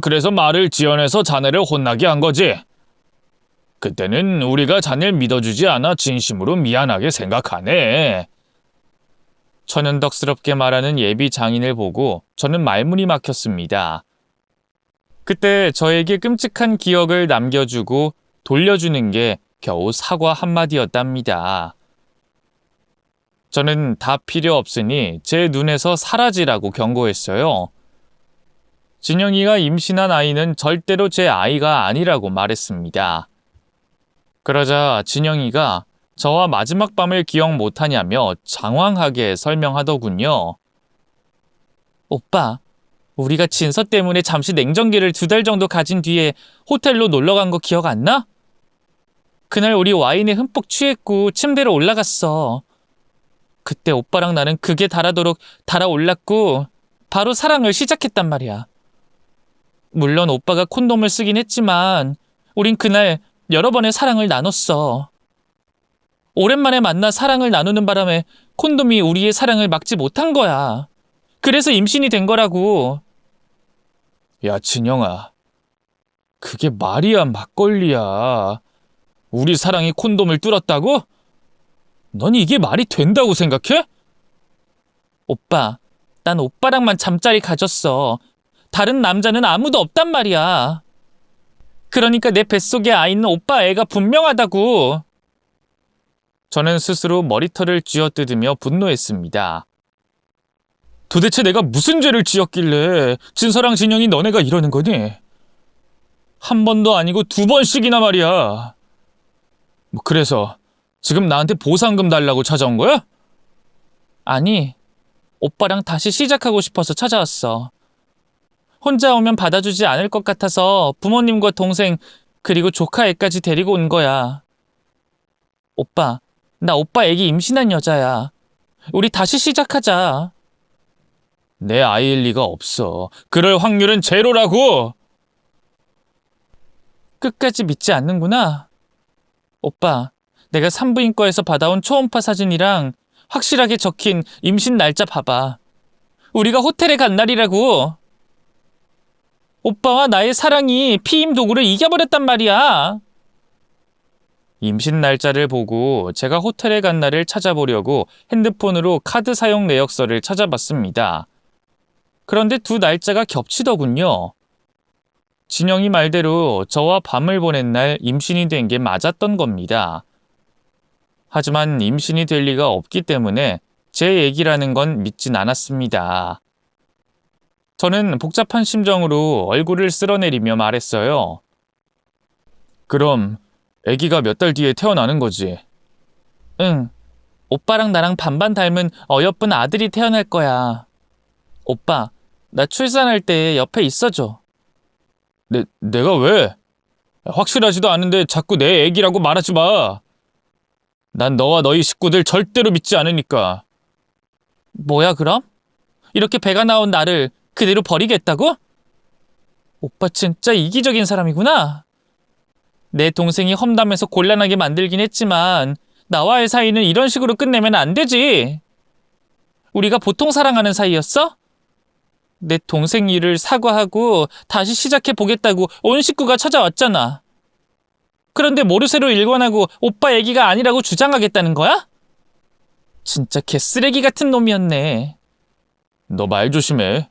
그래서 말을 지어내서 자네를 혼나게 한 거지. 그때는 우리가 자네를 믿어주지 않아 진심으로 미안하게 생각하네. 천연덕스럽게 말하는 예비 장인을 보고 저는 말문이 막혔습니다. 그때 저에게 끔찍한 기억을 남겨주고 돌려주는 게 겨우 사과 한마디였답니다. 저는 다 필요 없으니 제 눈에서 사라지라고 경고했어요. 진영이가 임신한 아이는 절대로 제 아이가 아니라고 말했습니다. 그러자 진영이가 저와 마지막 밤을 기억 못하냐며 장황하게 설명하더군요. 오빠, 우리가 진서 때문에 잠시 냉정기를 2달 정도 가진 뒤에 호텔로 놀러 간 거 기억 안 나? 그날 우리 와인에 흠뻑 취했고 침대로 올라갔어. 그때 오빠랑 나는 극에 달하도록 달아올랐고 바로 사랑을 시작했단 말이야. 물론 오빠가 콘돔을 쓰긴 했지만 우린 그날 여러 번의 사랑을 나눴어. 오랜만에 만나 사랑을 나누는 바람에 콘돔이 우리의 사랑을 막지 못한 거야. 그래서 임신이 된 거라고. 야, 진영아. 그게 말이야, 막걸리야. 우리 사랑이 콘돔을 뚫었다고? 넌 이게 말이 된다고 생각해? 오빠, 난 오빠랑만 잠자리 가졌어. 다른 남자는 아무도 없단 말이야. 그러니까 내 뱃속에 아이는 오빠 애가 분명하다고. 저는 스스로 머리털을 쥐어뜯으며 분노했습니다. 도대체 내가 무슨 죄를 지었길래 진서랑 진영이 너네가 이러는 거니? 한 번도 아니고 2번씩이나 말이야. 그래서 지금 나한테 보상금 달라고 찾아온 거야? 아니, 오빠랑 다시 시작하고 싶어서 찾아왔어. 혼자 오면 받아주지 않을 것 같아서 부모님과 동생 그리고 조카 애까지 데리고 온 거야. 오빠, 나 오빠 애기 임신한 여자야. 우리 다시 시작하자. 내 아이일 리가 없어. 그럴 확률은 제로라고. 끝까지 믿지 않는구나. 오빠, 내가 산부인과에서 받아온 초음파 사진이랑 확실하게 적힌 임신 날짜 봐봐. 우리가 호텔에 간 날이라고. 오빠와 나의 사랑이 피임 도구를 이겨버렸단 말이야. 임신 날짜를 보고 제가 호텔에 간 날을 찾아보려고 핸드폰으로 카드 사용 내역서를 찾아봤습니다. 그런데 2 날짜가 겹치더군요. 진영이 말대로 저와 밤을 보낸 날 임신이 된 게 맞았던 겁니다. 하지만 임신이 될 리가 없기 때문에 제 얘기라는 건 믿진 않았습니다. 저는 복잡한 심정으로 얼굴을 쓸어내리며 말했어요. 그럼 아기가 몇 달 뒤에 태어나는 거지? 응. 오빠랑 나랑 반반 닮은 어여쁜 아들이 태어날 거야. 오빠, 나 출산할 때 옆에 있어줘. 내가 왜? 확실하지도 않은데 자꾸 내 아기라고 말하지 마. 난 너와 너희 식구들 절대로 믿지 않으니까. 뭐야 그럼? 이렇게 배가 나온 나를 그대로 버리겠다고? 오빠 진짜 이기적인 사람이구나. 내 동생이 험담해서 곤란하게 만들긴 했지만 나와의 사이는 이런 식으로 끝내면 안 되지. 우리가 보통 사랑하는 사이였어? 내 동생 일을 사과하고 다시 시작해보겠다고 온 식구가 찾아왔잖아. 그런데 모르쇠로 일관하고 오빠 얘기가 아니라고 주장하겠다는 거야? 진짜 개쓰레기 같은 놈이었네. 너 말 조심해.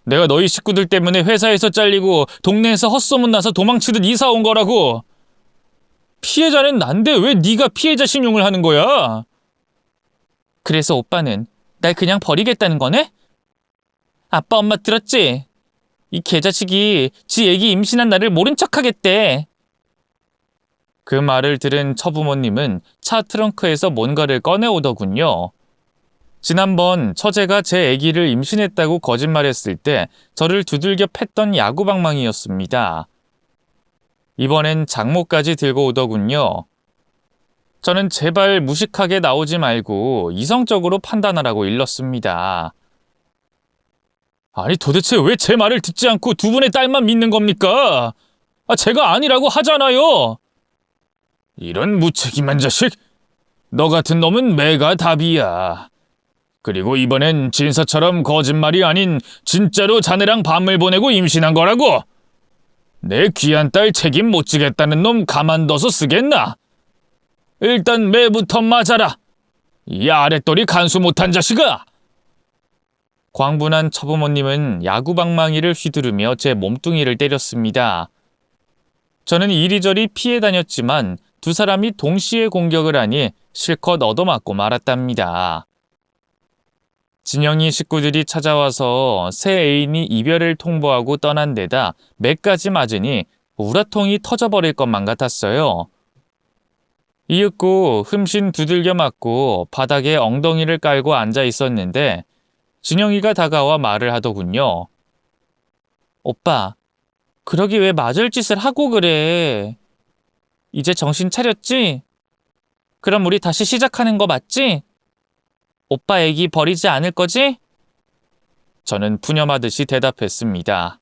내가 너희 식구들 때문에 회사에서 잘리고 동네에서 헛소문 나서 도망치듯 이사 온 거라고. 피해자는 난데 왜 네가 피해자 신용을 하는 거야? 그래서 오빠는 날 그냥 버리겠다는 거네? 아빠 엄마 들었지? 이 개자식이 지 애기 임신한 나를 모른 척하겠대. 그 말을 들은 처부모님은 차 트렁크에서 뭔가를 꺼내오더군요. 지난번 처제가 제 아기를 임신했다고 거짓말했을 때 저를 두들겨 팼던 야구방망이였습니다. 이번엔 장모까지 들고 오더군요. 저는 제발 무식하게 나오지 말고 이성적으로 판단하라고 일렀습니다. 아니 도대체 왜 제 말을 듣지 않고 2분의 딸만 믿는 겁니까? 제가 아니라고 하잖아요. 이런 무책임한 자식. 너 같은 놈은 매가 답이야. 그리고 이번엔 진서처럼 거짓말이 아닌 진짜로 자네랑 밤을 보내고 임신한 거라고. 내 귀한 딸 책임 못 지겠다는 놈 가만둬서 쓰겠나? 일단 매부터 맞아라. 이 아랫돌이 간수 못한 자식아! 광분한 처부모님은 야구방망이를 휘두르며 제 몸뚱이를 때렸습니다. 저는 이리저리 피해 다녔지만 두 사람이 동시에 공격을 하니 실컷 얻어맞고 말았답니다. 진영이 식구들이 찾아와서 새 애인이 이별을 통보하고 떠난 데다 매까지 맞으니 우라통이 터져버릴 것만 같았어요. 이윽고 흠씬 두들겨 맞고 바닥에 엉덩이를 깔고 앉아 있었는데 진영이가 다가와 말을 하더군요. 오빠, 그러기 왜 맞을 짓을 하고 그래? 이제 정신 차렸지? 그럼 우리 다시 시작하는 거 맞지? 오빠 애기 버리지 않을 거지? 저는 푸념하듯이 대답했습니다.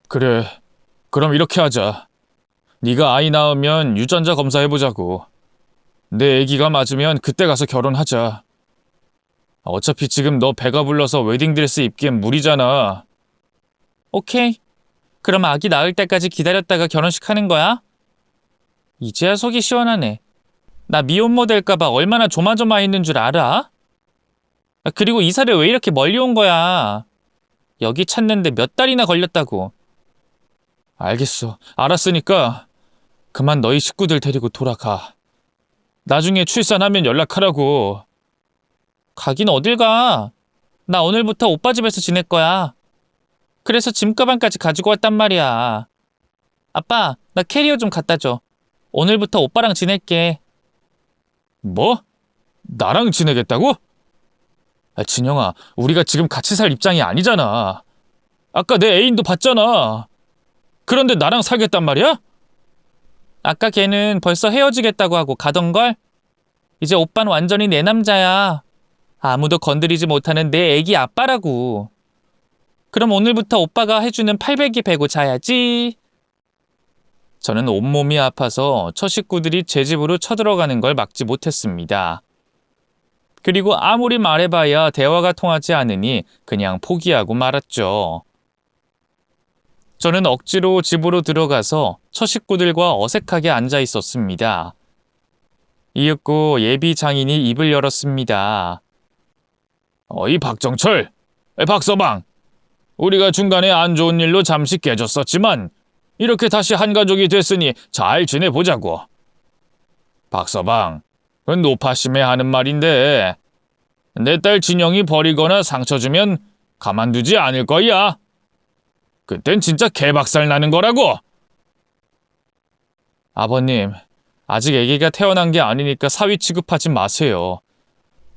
그래, 그럼 이렇게 하자. 네가 아이 낳으면 유전자 검사해보자고. 내 애기가 맞으면 그때 가서 결혼하자. 어차피 지금 너 배가 불러서 웨딩드레스 입기엔 무리잖아. 오케이. 그럼 아기 낳을 때까지 기다렸다가 결혼식 하는 거야? 이제야 속이 시원하네. 나 미혼모 될까봐 얼마나 조마조마했는 줄 알아? 그리고 이사를 왜 이렇게 멀리 온 거야? 여기 찾는데 몇 달이나 걸렸다고. 알겠어. 알았으니까 그만 너희 식구들 데리고 돌아가. 나중에 출산하면 연락하라고. 가긴 어딜 가. 나 오늘부터 오빠 집에서 지낼 거야. 그래서 짐가방까지 가지고 왔단 말이야. 아빠, 나 캐리어 좀 갖다 줘. 오늘부터 오빠랑 지낼게. 뭐? 나랑 지내겠다고? 진영아, 우리가 지금 같이 살 입장이 아니잖아. 아까 내 애인도 봤잖아. 그런데 나랑 살겠단 말이야? 아까 걔는 벌써 헤어지겠다고 하고 가던걸? 이제 오빠는 완전히 내 남자야. 아무도 건드리지 못하는 내 애기 아빠라고. 그럼 오늘부터 오빠가 해주는 팔베기 베고 자야지. 저는 온몸이 아파서 처 식구들이 제 집으로 쳐들어가는 걸 막지 못했습니다. 그리고 아무리 말해봐야 대화가 통하지 않으니 그냥 포기하고 말았죠. 저는 억지로 집으로 들어가서 처 식구들과 어색하게 앉아 있었습니다. 이윽고 예비 장인이 입을 열었습니다. 어이 박정철, 박서방, 우리가 중간에 안 좋은 일로 잠시 깨졌었지만 이렇게 다시 한 가족이 됐으니 잘 지내보자고. 박서방, 노파심에 하는 말인데 내 딸 진영이 버리거나 상처 주면 가만두지 않을 거야. 그땐 진짜 개박살 나는 거라고. 아버님, 아직 아기가 태어난 게 아니니까 사위 취급하지 마세요.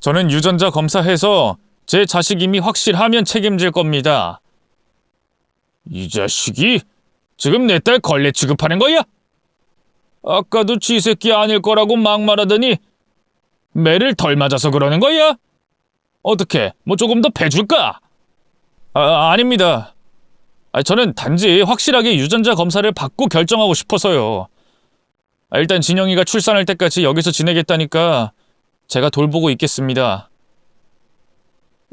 저는 유전자 검사해서 제 자식임이 확실하면 책임질 겁니다. 이 자식이 지금 내 딸 걸레 취급하는 거야? 아까도 쥐새끼 아닐 거라고 막말하더니 매를 덜 맞아서 그러는 거야? 어떻게, 뭐 조금 더 패줄까? 아닙니다. 저는 단지 확실하게 유전자 검사를 받고 결정하고 싶어서요. 일단 진영이가 출산할 때까지 여기서 지내겠다니까 제가 돌보고 있겠습니다.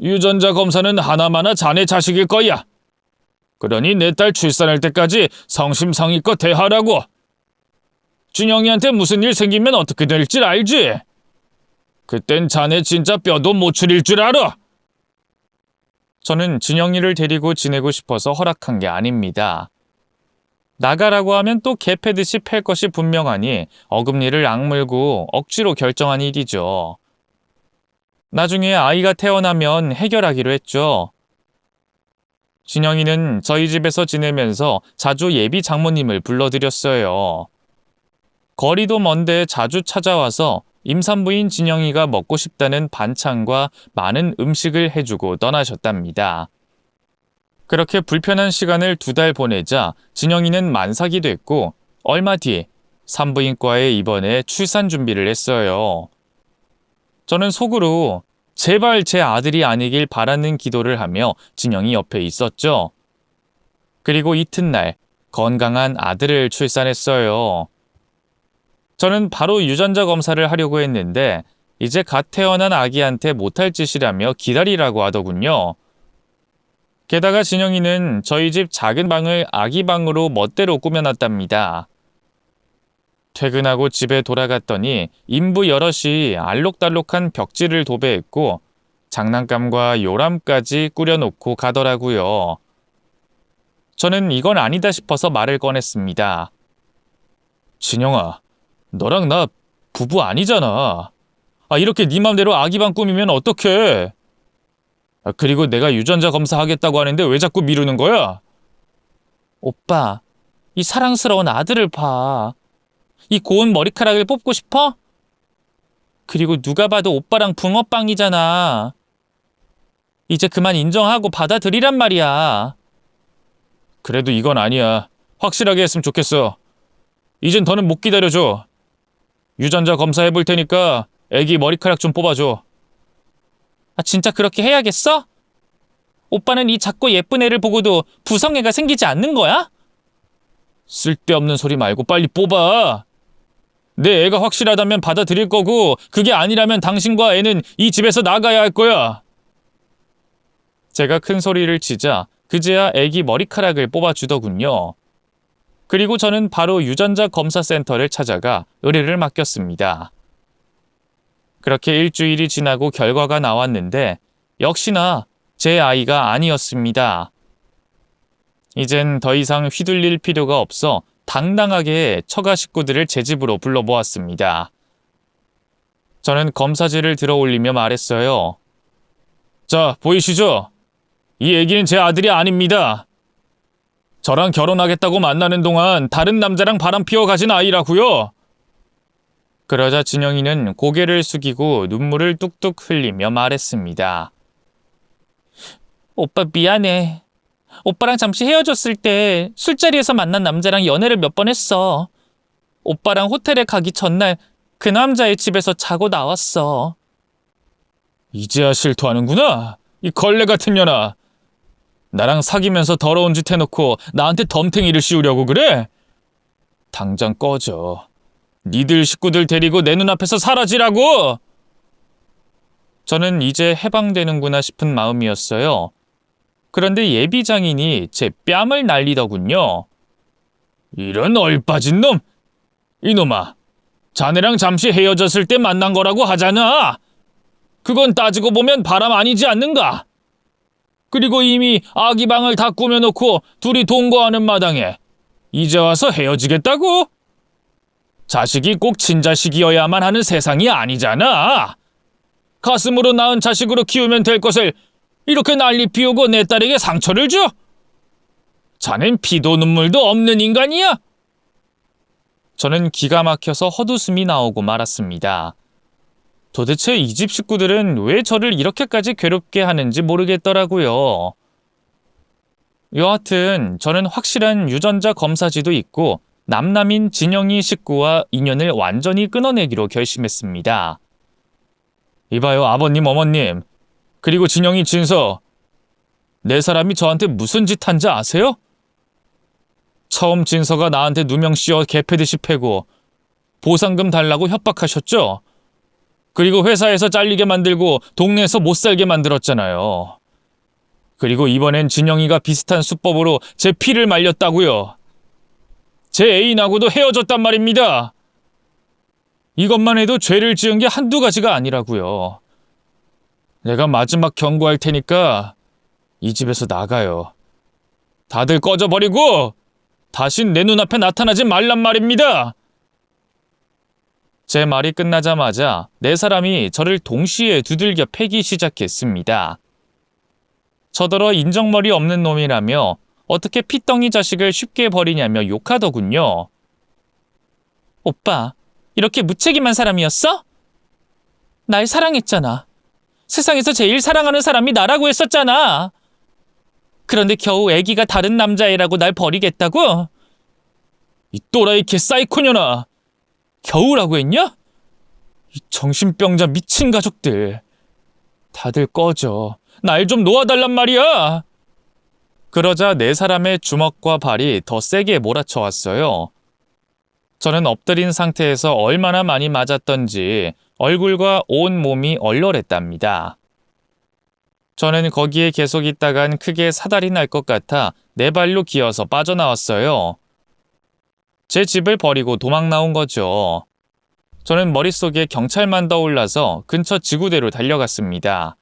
유전자 검사는 하나마나 자네 자식일 거야. 그러니 내 딸 출산할 때까지 성심성의껏 대하라고. 진영이한테 무슨 일 생기면 어떻게 될지 알지? 그땐 자네 진짜 뼈도 못 추릴 줄 알아. 저는 진영이를 데리고 지내고 싶어서 허락한 게 아닙니다. 나가라고 하면 또 개 패듯이 팰 것이 분명하니 어금니를 악물고 억지로 결정한 일이죠. 나중에 아이가 태어나면 해결하기로 했죠. 진영이는 저희 집에서 지내면서 자주 예비 장모님을 불러들였어요. 거리도 먼데 자주 찾아와서 임산부인 진영이가 먹고 싶다는 반찬과 많은 음식을 해주고 떠나셨답니다. 그렇게 불편한 시간을 2달 보내자 진영이는 만삭이 됐고 얼마 뒤 산부인과에 입원해 출산 준비를 했어요. 저는 속으로 제발 제 아들이 아니길 바라는 기도를 하며 진영이 옆에 있었죠. 그리고 이튿날 건강한 아들을 출산했어요. 저는 바로 유전자 검사를 하려고 했는데 이제 갓 태어난 아기한테 못할 짓이라며 기다리라고 하더군요. 게다가 진영이는 저희 집 작은 방을 아기 방으로 멋대로 꾸며놨답니다. 퇴근하고 집에 돌아갔더니 인부 여럿이 알록달록한 벽지를 도배했고 장난감과 요람까지 꾸려놓고 가더라고요. 저는 이건 아니다 싶어서 말을 꺼냈습니다. 진영아, 너랑 나 부부 아니잖아. 이렇게 네 맘대로 아기방 꾸미면 어떡해? 그리고 내가 유전자 검사하겠다고 하는데 왜 자꾸 미루는 거야? 오빠, 이 사랑스러운 아들을 봐. 이 고운 머리카락을 뽑고 싶어? 그리고 누가 봐도 오빠랑 붕어빵이잖아. 이제 그만 인정하고 받아들이란 말이야. 그래도 이건 아니야. 확실하게 했으면 좋겠어. 이젠 더는 못 기다려줘. 유전자 검사해볼 테니까 애기 머리카락 좀 뽑아줘. 진짜 그렇게 해야겠어? 오빠는 이 작고 예쁜 애를 보고도 부성애가 생기지 않는 거야? 쓸데없는 소리 말고 빨리 뽑아. 내 애가 확실하다면 받아들일 거고 그게 아니라면 당신과 애는 이 집에서 나가야 할 거야. 제가 큰 소리를 치자 그제야 애기 머리카락을 뽑아주더군요. 그리고 저는 바로 유전자 검사 센터를 찾아가 의뢰를 맡겼습니다. 그렇게 일주일이 지나고 결과가 나왔는데 역시나 제 아이가 아니었습니다. 이젠 더 이상 휘둘릴 필요가 없어 당당하게 처가 식구들을 제 집으로 불러 모았습니다. 저는 검사지를 들어 올리며 말했어요. 자, 보이시죠? 이 애기는 제 아들이 아닙니다. 저랑 결혼하겠다고 만나는 동안 다른 남자랑 바람 피워 가진 아이라고요. 그러자 진영이는 고개를 숙이고 눈물을 뚝뚝 흘리며 말했습니다. 오빠 미안해. 오빠랑 잠시 헤어졌을 때 술자리에서 만난 남자랑 연애를 몇 번 했어. 오빠랑 호텔에 가기 전날 그 남자의 집에서 자고 나왔어. 이제야 실토하는구나. 이 걸레 같은 년아. 나랑 사귀면서 더러운 짓 해놓고 나한테 덤탱이를 씌우려고 그래? 당장 꺼져. 니들 식구들 데리고 내 눈앞에서 사라지라고! 저는 이제 해방되는구나 싶은 마음이었어요. 그런데 예비 장인이 제 뺨을 날리더군요. 이런 얼빠진 놈! 이놈아, 자네랑 잠시 헤어졌을 때 만난 거라고 하잖아! 그건 따지고 보면 바람 아니지 않는가? 그리고 이미 아기 방을 다 꾸며놓고 둘이 동거하는 마당에 이제 와서 헤어지겠다고? 자식이 꼭 친자식이어야만 하는 세상이 아니잖아. 가슴으로 낳은 자식으로 키우면 될 것을 이렇게 난리 피우고 내 딸에게 상처를 줘? 자넨 피도 눈물도 없는 인간이야? 저는 기가 막혀서 헛웃음이 나오고 말았습니다. 도대체 이 집 식구들은 왜 저를 이렇게까지 괴롭게 하는지 모르겠더라고요. 여하튼 저는 확실한 유전자 검사지도 있고 남남인 진영이 식구와 인연을 완전히 끊어내기로 결심했습니다. 이봐요, 아버님, 어머님, 그리고 진영이 진서, 네 사람이 저한테 무슨 짓 한지 아세요? 처음 진서가 나한테 누명 씌워 개패듯이 패고 보상금 달라고 협박하셨죠? 그리고 회사에서 잘리게 만들고 동네에서 못 살게 만들었잖아요. 그리고 이번엔 진영이가 비슷한 수법으로 제 피를 말렸다고요. 제 애인하고도 헤어졌단 말입니다. 이것만 해도 죄를 지은 게 한두 가지가 아니라고요. 내가 마지막 경고할 테니까 이 집에서 나가요. 다들 꺼져버리고 다신 내 눈앞에 나타나지 말란 말입니다. 제 말이 끝나자마자 네 사람이 저를 동시에 두들겨 패기 시작했습니다. 저더러 인정머리 없는 놈이라며 어떻게 피덩이 자식을 쉽게 버리냐며 욕하더군요. 오빠, 이렇게 무책임한 사람이었어? 날 사랑했잖아. 세상에서 제일 사랑하는 사람이 나라고 했었잖아. 그런데 겨우 애기가 다른 남자애라고 날 버리겠다고? 이 또라이 개 사이코년아. 겨우라고 했냐? 이 정신병자 미친 가족들. 다들 꺼져. 날 좀 놓아달란 말이야. 그러자 네 사람의 주먹과 발이 더 세게 몰아쳐 왔어요. 저는 엎드린 상태에서 얼마나 많이 맞았던지 얼굴과 온 몸이 얼얼했답니다. 저는 거기에 계속 있다간 크게 사달이 날 것 같아 네 발로 기어서 빠져나왔어요. 제 집을 버리고 도망 나온 거죠. 저는 머릿속에 경찰만 떠올라서 근처 지구대로 달려갔습니다.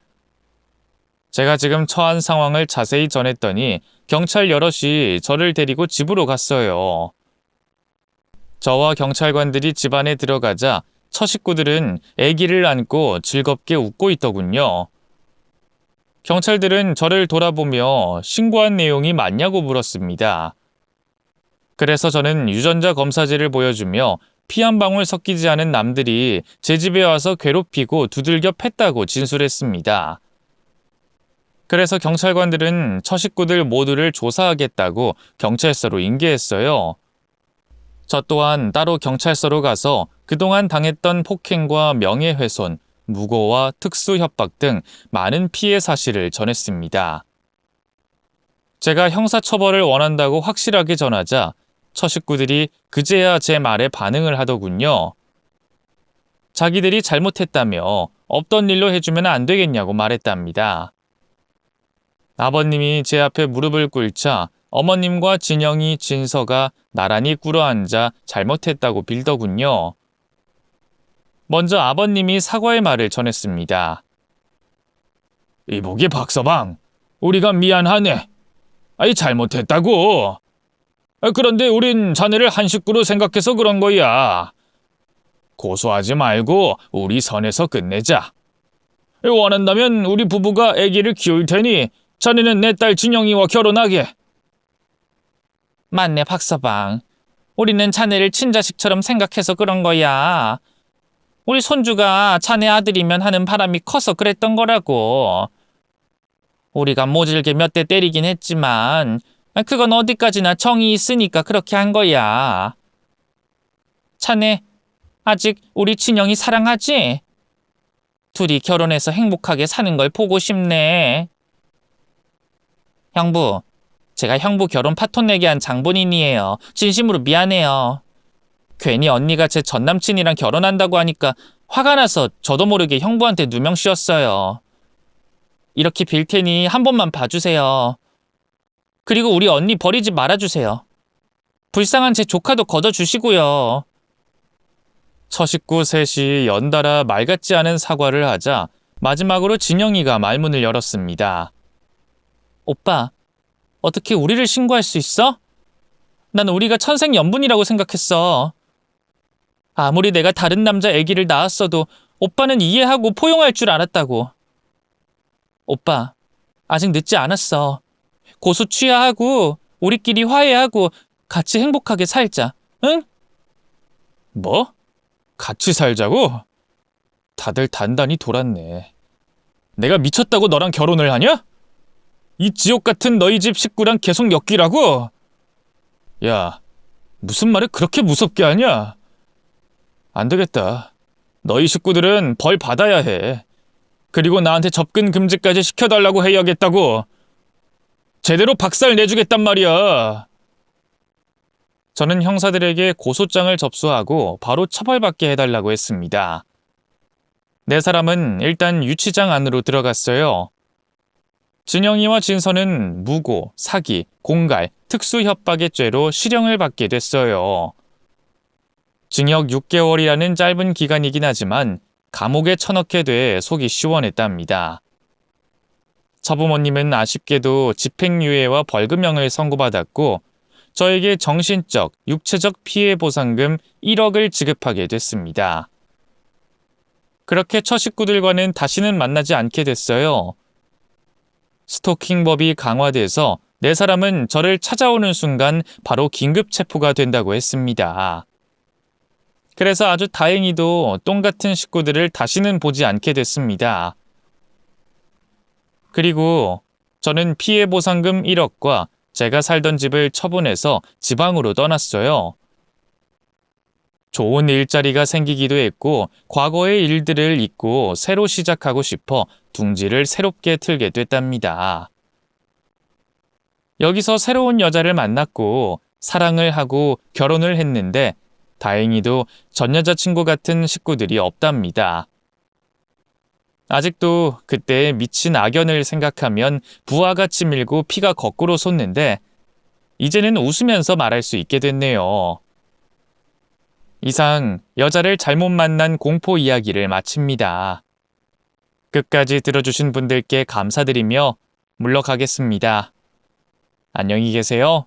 제가 지금 처한 상황을 자세히 전했더니 경찰 여럿이 저를 데리고 집으로 갔어요. 저와 경찰관들이 집 안에 들어가자 처식구들은 아기를 안고 즐겁게 웃고 있더군요. 경찰들은 저를 돌아보며 신고한 내용이 맞냐고 물었습니다. 그래서 저는 유전자 검사지를 보여주며 피 한 방울 섞이지 않은 남들이 제 집에 와서 괴롭히고 두들겨 팼다고 진술했습니다. 그래서 경찰관들은 처식구들 모두를 조사하겠다고 경찰서로 인계했어요. 저 또한 따로 경찰서로 가서 그동안 당했던 폭행과 명예훼손, 무고와 특수 협박 등 많은 피해 사실을 전했습니다. 제가 형사처벌을 원한다고 확실하게 전하자 처식구들이 그제야 제 말에 반응을 하더군요. 자기들이 잘못했다며 없던 일로 해주면 안 되겠냐고 말했답니다. 아버님이 제 앞에 무릎을 꿇자 어머님과 진영이, 진서가 나란히 꿇어앉아 잘못했다고 빌더군요. 먼저 아버님이 사과의 말을 전했습니다. 이보게 박서방, 우리가 미안하네. 아이 잘못했다고. 그런데 우린 자네를 한 식구로 생각해서 그런 거야. 고소하지 말고 우리 선에서 끝내자. 원한다면 우리 부부가 아기를 키울 테니 자네는 내 딸 진영이와 결혼하게. 맞네, 박서방. 우리는 자네를 친자식처럼 생각해서 그런 거야. 우리 손주가 자네 아들이면 하는 바람이 커서 그랬던 거라고. 우리가 모질게 몇 대 때리긴 했지만 그건 어디까지나 정이 있으니까 그렇게 한 거야. 자네 아직 우리 진영이 사랑하지? 둘이 결혼해서 행복하게 사는 걸 보고 싶네. 형부, 제가 형부 결혼 파토 내게 한 장본인이에요. 진심으로 미안해요. 괜히 언니가 제 전남친이랑 결혼한다고 하니까 화가 나서 저도 모르게 형부한테 누명 씌웠어요. 이렇게 빌 테니 한 번만 봐주세요. 그리고 우리 언니 버리지 말아주세요. 불쌍한 제 조카도 걷어주시고요. 처식구 셋이 연달아 말 같지 않은 사과를 하자 마지막으로 진영이가 말문을 열었습니다. 오빠, 어떻게 우리를 신고할 수 있어? 난 우리가 천생연분이라고 생각했어. 아무리 내가 다른 남자 아기를 낳았어도 오빠는 이해하고 포용할 줄 알았다고. 오빠, 아직 늦지 않았어. 고소 취하하고 우리끼리 화해하고 같이 행복하게 살자, 응? 뭐? 같이 살자고? 다들 단단히 돌았네. 내가 미쳤다고 너랑 결혼을 하냐? 이 지옥 같은 너희 집 식구랑 계속 엮이라고? 야, 무슨 말을 그렇게 무섭게 하냐? 안 되겠다. 너희 식구들은 벌 받아야 해. 그리고 나한테 접근 금지까지 시켜달라고 해야겠다고. 제대로 박살 내주겠단 말이야. 저는 형사들에게 고소장을 접수하고 바로 처벌받게 해달라고 했습니다. 네 사람은 일단 유치장 안으로 들어갔어요. 진영이와 진서는 무고, 사기, 공갈, 특수협박의 죄로 실형을 받게 됐어요. 징역 6개월이라는 짧은 기간이긴 하지만 감옥에 쳐넣게 돼 속이 시원했답니다. 처부모님은 아쉽게도 집행유예와 벌금형을 선고받았고 저에게 정신적, 육체적 피해 보상금 1억을 지급하게 됐습니다. 그렇게 처식구들과는 다시는 만나지 않게 됐어요. 스토킹법이 강화돼서 네 사람은 저를 찾아오는 순간 바로 긴급 체포가 된다고 했습니다. 그래서 아주 다행히도 똥 같은 식구들을 다시는 보지 않게 됐습니다. 그리고 저는 피해 보상금 1억과 제가 살던 집을 처분해서 지방으로 떠났어요. 좋은 일자리가 생기기도 했고 과거의 일들을 잊고 새로 시작하고 싶어 둥지를 새롭게 틀게 됐답니다. 여기서 새로운 여자를 만났고 사랑을 하고 결혼을 했는데 다행히도 전 여자친구 같은 식구들이 없답니다. 아직도 그때의 미친 악연을 생각하면 부하같이 밀고 피가 거꾸로 솟는데 이제는 웃으면서 말할 수 있게 됐네요. 이상 여자를 잘못 만난 공포 이야기를 마칩니다. 끝까지 들어주신 분들께 감사드리며 물러가겠습니다. 안녕히 계세요.